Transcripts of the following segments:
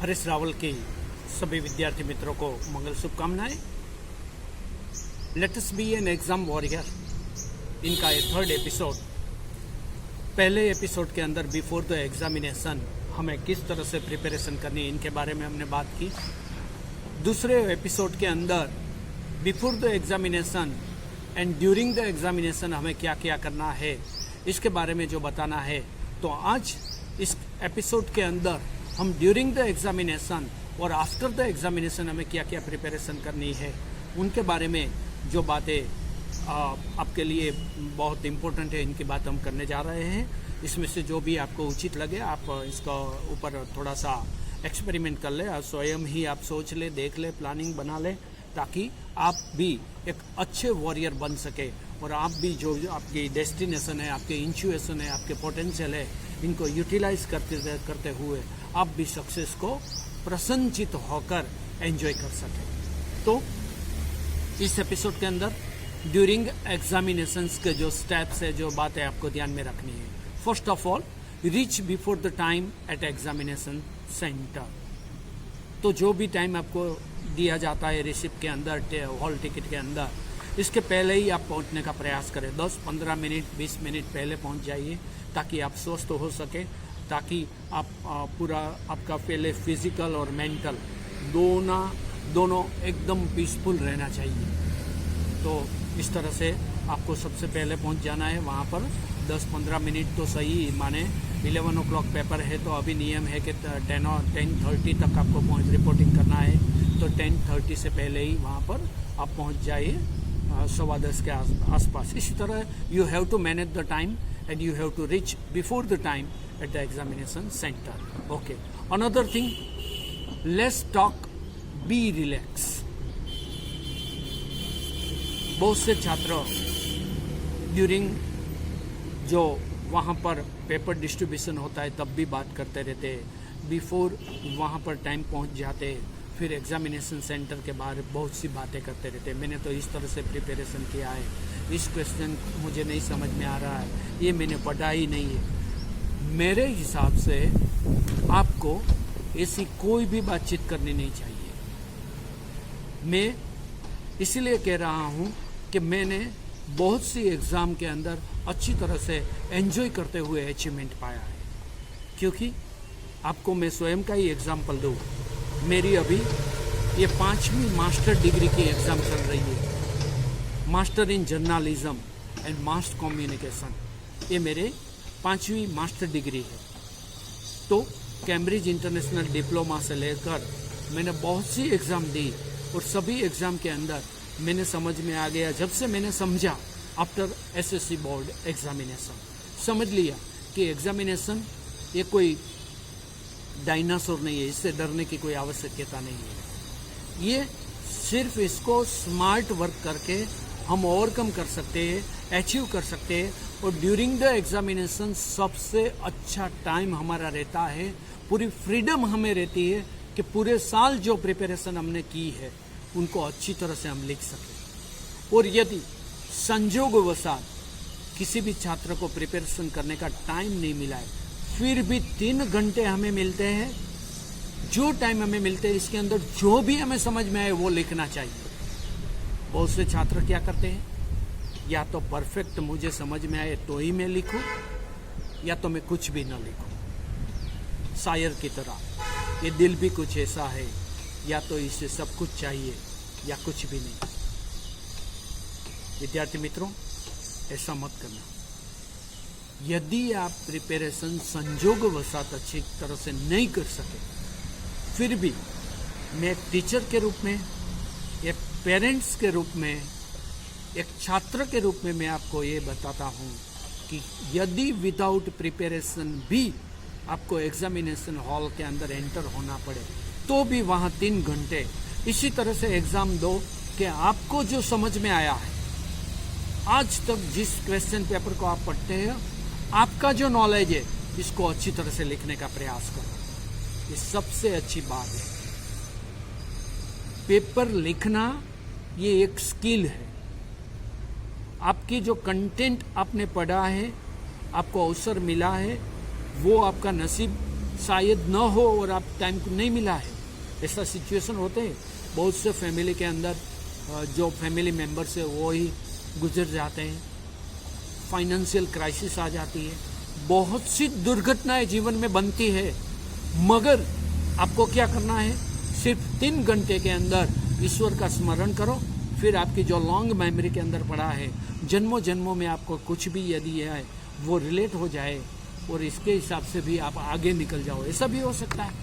हरीश रावल की सभी विद्यार्थी मित्रों को मंगल शुभकामनाएं। Let us B an exam warrior इनका ये थर्ड एपिसोड। पहले एपिसोड के अंदर बिफोर द एग्जामिनेशन हमें किस तरह से प्रिपरेशन करनी है इनके बारे में हमने बात की। दूसरे एपिसोड के अंदर before the examination and during the examination हमें क्या क्या करना है इसके बारे में जो बताना है। तो आज इस एपिसोड के अंदर हम ड्यूरिंग द एग्जामिनेशन और आफ्टर द एग्जामिनेशन हमें क्या क्या प्रिपरेशन करनी है उनके बारे में जो बातें आपके लिए बहुत इम्पोर्टेंट है, इनकी बात हम करने जा रहे हैं। इसमें से जो भी आपको उचित लगे आप इसका ऊपर थोड़ा सा एक्सपेरिमेंट कर ले, स्वयं ही आप सोच ले, देख ले, प्लानिंग बना ले, ताकि आप भी एक अच्छे वॉरियर बन सके और आप भी जो आपकी डेस्टिनेशन है, आपके इंट्यूशन है, आपके पोटेंशियल है, इनको यूटिलाइज करते हुए आप भी सक्सेस को प्रसन्नचित होकर एंजॉय कर सकें। तो इस एपिसोड के अंदर ड्यूरिंग एग्जामिनेशंस के जो स्टेप्स है, जो बातें आपको ध्यान में रखनी है। First of all, reach before the time at examination centre. तो जो भी टाइम आपको दिया जाता है रिसिप्ट के अंदर, हॉल टिकट के अंदर, इसके पहले ही आप पहुंचने का प्रयास करें। 10-15 मिनट 20 मिनट पहले पहुंच जाइए ताकि आप स्वस्थ हो सके, ताकि आप पूरा आपका पहले फिजिकल और मेंटल दोनों एकदम पीसफुल रहना चाहिए। तो इस तरह से आपको सबसे पहले पहुंच जाना है वहाँ पर। 10-15 मिनट तो सही माने, 11 o'clock पेपर है तो अभी नियम है कि 10:30 तक आपको रिपोर्टिंग करना है। तो 10:30 से पहले ही वहाँ पर आप पहुँच जाइए, 10:15 के आसपास। इसी तरह you have to manage the time and you have to reach before the time at the examination center. Okay. Another thing, less talk, be relax. बहुत से छात्र ड्यूरिंग जो वहाँ पर पेपर डिस्ट्रीब्यूशन होता है तब भी बात करते रहते हैं, बिफोर वहाँ पर टाइम पहुँच जाते, फिर एग्जामिनेशन सेंटर के बाहर बहुत सी बातें करते रहते हैं। मैंने तो इस तरह से प्रिपरेशन किया है, इस क्वेश्चन मुझे नहीं समझ में आ रहा है, ये मैंने पढ़ा ही नहीं है। मेरे हिसाब से आपको ऐसी कोई भी बातचीत करनी नहीं चाहिए। मैं इसलिए कह रहा हूँ कि मैंने बहुत सी एग्ज़ाम के अंदर अच्छी तरह से एंजॉय करते हुए अचीवमेंट पाया है। क्योंकि आपको मैं स्वयं का ही एग्जाम्पल दूँ, मेरी अभी ये 5वीं मास्टर डिग्री की एग्ज़ाम चल रही है, master in journalism and mass communication. ये मेरे 5वीं मास्टर डिग्री है। तो कैम्ब्रिज इंटरनेशनल डिप्लोमा से लेकर मैंने बहुत सी एग्ज़ाम दी और सभी एग्ज़ाम के अंदर मैंने समझ में आ गया, जब से मैंने समझा आफ्टर एसएससी बोर्ड एग्जामिनेशन, समझ लिया कि एग्जामिनेशन ये कोई डायनासोर नहीं है, इससे डरने की कोई आवश्यकता नहीं है। ये सिर्फ इसको स्मार्ट वर्क करके हम ओवरकम कर सकते हैं, अचीव कर सकते हैं। और ड्यूरिंग द एग्जामिनेशन सबसे अच्छा टाइम हमारा रहता है, पूरी फ्रीडम हमें रहती है कि पूरे साल जो प्रिपरेशन हमने की है उनको अच्छी तरह से हम लिख सकें। और यदि संजोगवशात किसी भी छात्र को प्रिपरेशन करने का टाइम नहीं मिला है, फिर भी 3 घंटे हमें मिलते हैं। जो टाइम हमें मिलते हैं इसके अंदर जो भी हमें समझ में आए वो लिखना चाहिए। बहुत से छात्र क्या करते हैं, या तो परफेक्ट मुझे समझ में आए तो ही मैं लिखूं, या तो मैं कुछ भी ना लिखूं। शायर की तरह ये दिल भी कुछ ऐसा है, या तो इसे सब कुछ चाहिए या कुछ भी नहीं। विद्यार्थी मित्रों, ऐसा मत करना। यदि आप प्रिपरेशन संजोगवशात अच्छी तरह से नहीं कर सके, फिर भी मैं एक टीचर के रूप में, एक पेरेंट्स के रूप में, एक छात्र के रूप में मैं आपको ये बताता हूँ कि यदि विदाउट प्रिपरेशन भी आपको एग्जामिनेशन हॉल के अंदर एंटर होना पड़े तो भी वहाँ 3 घंटे इसी तरह से एग्ज़ाम दो कि आपको जो समझ में आया है, आज तक जिस क्वेश्चन पेपर को आप पढ़ते हैं, आपका जो नॉलेज है इसको अच्छी तरह से लिखने का प्रयास करो। ये सबसे अच्छी बात है। पेपर लिखना ये एक स्किल है। आपकी जो कंटेंट आपने पढ़ा है, आपको अवसर मिला है, वो आपका नसीब शायद न हो और आप टाइम को नहीं मिला है, ऐसा सिचुएशन होते हैं। बहुत से फैमिली के अंदर जो फैमिली मेंबर्स है वो ही गुजर जाते हैं, फाइनेंशियल क्राइसिस आ जाती है, बहुत सी दुर्घटनाएं जीवन में बनती है। मगर आपको क्या करना है, सिर्फ 3 घंटे के अंदर ईश्वर का स्मरण करो, फिर आपकी जो लॉन्ग मेमोरी के अंदर पड़ा है, जन्मों जन्मों में आपको कुछ भी यदि है वो रिलेट हो जाए और इसके हिसाब से भी आप आगे निकल जाओ, ऐसा भी हो सकता है।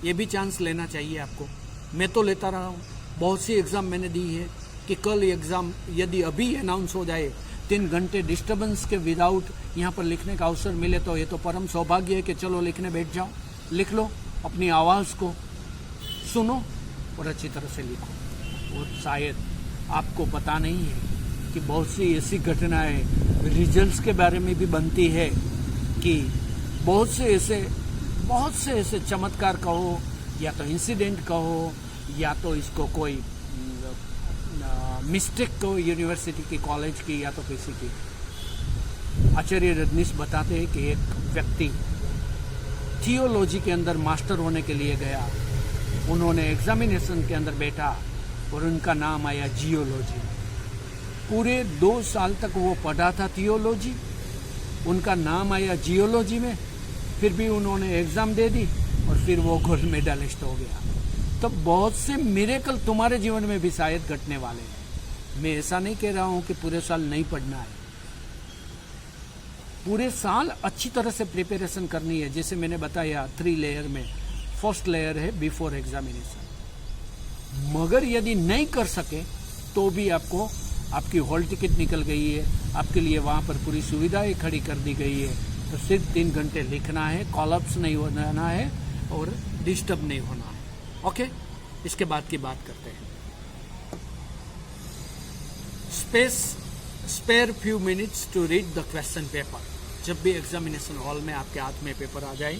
ये भी चांस लेना चाहिए आपको। मैं तो लेता रहा हूँ, बहुत सी एग्ज़ाम मैंने दी है कि कल एग्ज़ाम यदि अभी अनाउंस हो जाए, 3 घंटे डिस्टर्बेंस के विदाउट यहाँ पर लिखने का अवसर मिले तो ये तो परम सौभाग्य है कि चलो लिखने बैठ जाओ, लिख लो, अपनी आवाज़ को सुनो और अच्छी तरह से लिखो। और शायद आपको पता नहीं है कि बहुत सी ऐसी घटनाएं रिजल्ट्स के बारे में भी बनती है कि बहुत से ऐसे चमत्कार कहो या तो इंसिडेंट कहो या तो इसको कोई मिस्टेक को यूनिवर्सिटी की, कॉलेज की या तो किसी की। आचार्य रजनीश बताते हैं कि एक व्यक्ति थियोलॉजी के अंदर मास्टर होने के लिए गया, उन्होंने एग्जामिनेशन के अंदर बैठा और उनका नाम आया जियोलॉजी। पूरे 2 साल तक वो पढ़ा था थियोलॉजी, उनका नाम आया जियोलॉजी में, फिर भी उन्होंने एग्ज़ाम दे दी और फिर वो गोल्ड मेडलिस्ट हो गया। तो बहुत से मिरेकल तुम्हारे जीवन में भी शायद घटने वाले हैं। मैं ऐसा नहीं कह रहा हूँ कि पूरे साल नहीं पढ़ना है, पूरे साल अच्छी तरह से प्रिपरेशन करनी है। जैसे मैंने बताया 3 लेयर में, फर्स्ट लेयर है बिफोर एग्जामिनेशन। मगर यदि नहीं कर सके तो भी आपको, आपकी हॉल टिकट निकल गई है, आपके लिए वहाँ पर पूरी सुविधाएं खड़ी कर दी गई है, तो सिर्फ 3 घंटे लिखना है, कॉलअप्स नहीं होना है और डिस्टर्ब नहीं होना है। ओके, इसके बाद की बात करते हैं। Spare few minutes to read the question paper. जब भी एग्जामिनेशन हॉल में आपके हाथ में पेपर आ जाए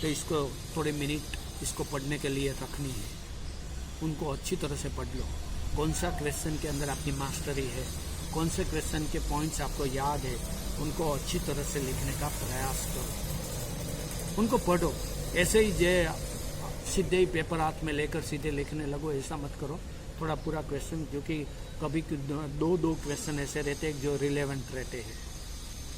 तो इसको थोड़े मिनट इसको पढ़ने के लिए रखनी है, उनको अच्छी तरह से पढ़ लो। कौन सा क्वेश्चन के अंदर आपकी मास्टरी है, कौन से क्वेश्चन के पॉइंट्स आपको याद है, उनको अच्छी तरह से लिखने का प्रयास करो, उनको पढ़ो। ऐसे ही जे सीधे ही पेपर हाथ में लेकर सीधे लिखने लगो, ऐसा मत करो। थोड़ा पूरा क्वेश्चन, क्योंकि कभी 2 क्वेश्चन ऐसे रहते हैं जो रिलेवेंट रहते हैं,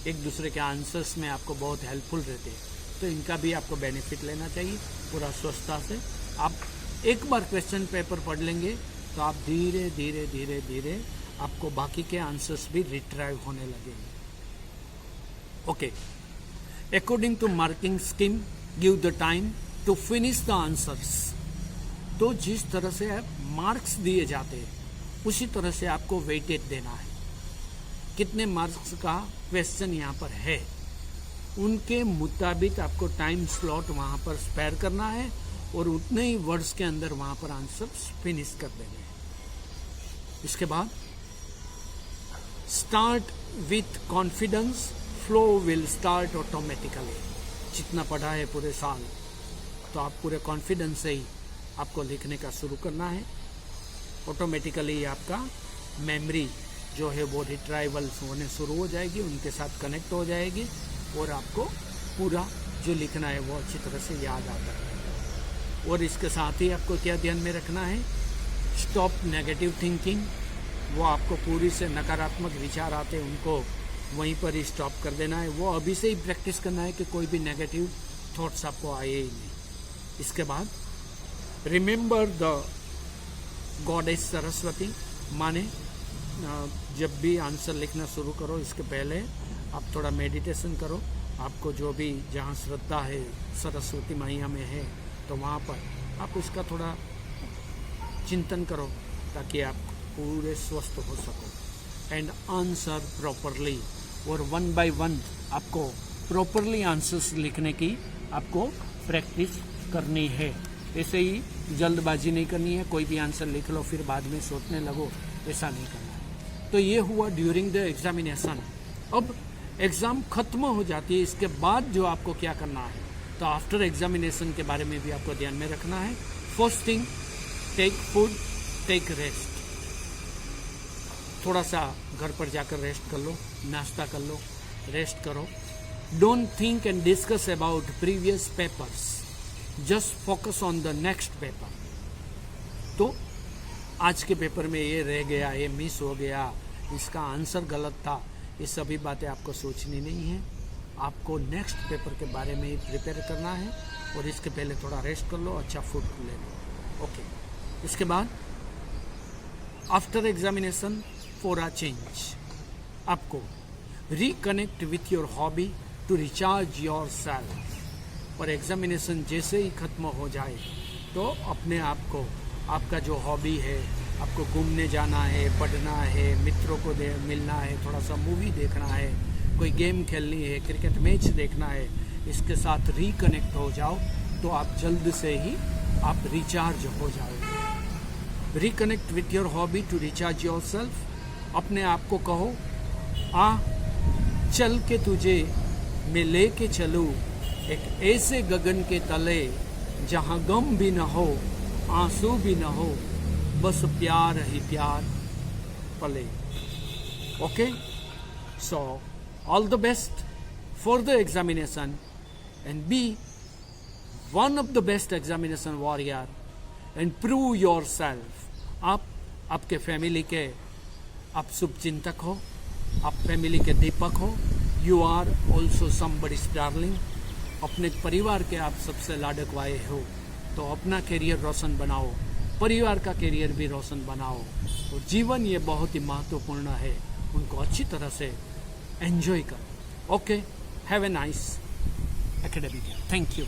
एक दूसरे के आंसर्स में आपको बहुत हेल्पफुल रहते हैं, तो इनका भी आपको बेनिफिट लेना चाहिए पूरा स्वस्थता से। आप एक बार क्वेश्चन पेपर पढ़ लेंगे तो आप धीरे धीरे धीरे धीरे आपको बाकी के आंसर्स भी रिट्राइव होने लगेंगे। Okay, according to marking scheme give the time to finish the answers. तो जिस तरह से मार्क्स दिए जाते हैं उसी तरह से आपको वेटेज देना है। कितने मार्क्स का क्वेश्चन यहाँ पर है उनके मुताबिक आपको टाइम स्लॉट वहाँ पर स्पेयर करना है और उतने ही वर्ड्स के अंदर वहाँ पर आंसर फिनिश कर देने हैं। इसके बाद start with confidence, flow will start automatically. जितना पढ़ा है पूरे साल तो आप पूरे कॉन्फिडेंस से ही आपको लिखने का शुरू करना है। ऑटोमेटिकली आपका मेमोरी जो है वो रिट्राइवल होने शुरू हो जाएगी, उनके साथ कनेक्ट हो जाएगी और आपको पूरा जो लिखना है वो अच्छी तरह से याद आता है। और इसके साथ ही आपको क्या ध्यान में रखना है, स्टॉप नेगेटिव थिंकिंग। वो आपको पूरी से नकारात्मक विचार आते हैं उनको वहीं पर ही स्टॉप कर देना है। वो अभी से ही प्रैक्टिस करना है कि कोई भी नेगेटिव थॉट्स आपको आए ही नहीं। इसके बाद रिमेंबर द गॉडेस सरस्वती, माने जब भी आंसर लिखना शुरू करो इसके पहले आप थोड़ा मेडिटेशन करो। आपको जो भी जहाँ श्रद्धा है सरस्वती मैया में है तो वहाँ पर आप उसका थोड़ा चिंतन करो ताकि आप पूरे स्वस्थ हो सको। एंड आंसर प्रॉपरली, और 1 by 1 आपको प्रॉपरली आंसर्स लिखने की आपको प्रैक्टिस करनी है। ऐसे ही जल्दबाजी नहीं करनी है, कोई भी आंसर लिख लो फिर बाद में सोचने लगो, ऐसा नहीं करना है। तो ये हुआ ड्यूरिंग द एग्जामिनेशन। अब एग्ज़ाम ख़त्म हो जाती है, इसके बाद जो आपको क्या करना है, तो आफ्टर एग्जामिनेशन के बारे में भी आपको ध्यान में रखना है। First thing, take food, take rest. थोड़ा सा घर पर जाकर रेस्ट कर लो, नाश्ता कर लो, रेस्ट करो। Don't think and discuss about previous papers. Just focus on the next paper. तो आज के पेपर में ये रह गया, ये मिस हो गया, इसका आंसर गलत था, ये सभी बातें आपको सोचनी नहीं है. आपको नेक्स्ट पेपर के बारे में ही प्रिपेयर करना है. और इसके पहले थोड़ा रेस्ट कर लो, अच्छा फूड ले लो. ओके. इसके बाद after examination for a change आपको reconnect with your hobby to recharge yourself. और एग्जामिनेशन जैसे ही ख़त्म हो जाए तो अपने आप को, आपका जो हॉबी है, आपको घूमने जाना है, पढ़ना है, मित्रों को मिलना है, थोड़ा सा मूवी देखना है, कोई गेम खेलनी है, क्रिकेट मैच देखना है, इसके साथ रिकनेक्ट हो जाओ तो आप जल्द से ही आप रिचार्ज हो जाओगे. Reconnect with your hobby to recharge yourself. अपने आप को कहो, चल के तुझे मैं लेके चलूँ एक ऐसे गगन के तले जहाँ गम भी न हो, आंसू भी न हो, बस प्यार ही प्यार पले. Okay. So all the best for the examination and be one of the best examination warrior and prove yourself. आप आपके फैमिली के आप शुभचिंतक हो, आप फैमिली के दीपक हो. You are also somebody's darling. अपने परिवार के आप सबसे लाडकवाए हो, तो अपना करियर रोशन बनाओ, परिवार का करियर भी रोशन बनाओ. और जीवन ये बहुत ही महत्वपूर्ण है, उनको अच्छी तरह से एंजॉय करो. Okay. Have a nice academic year. Thank you.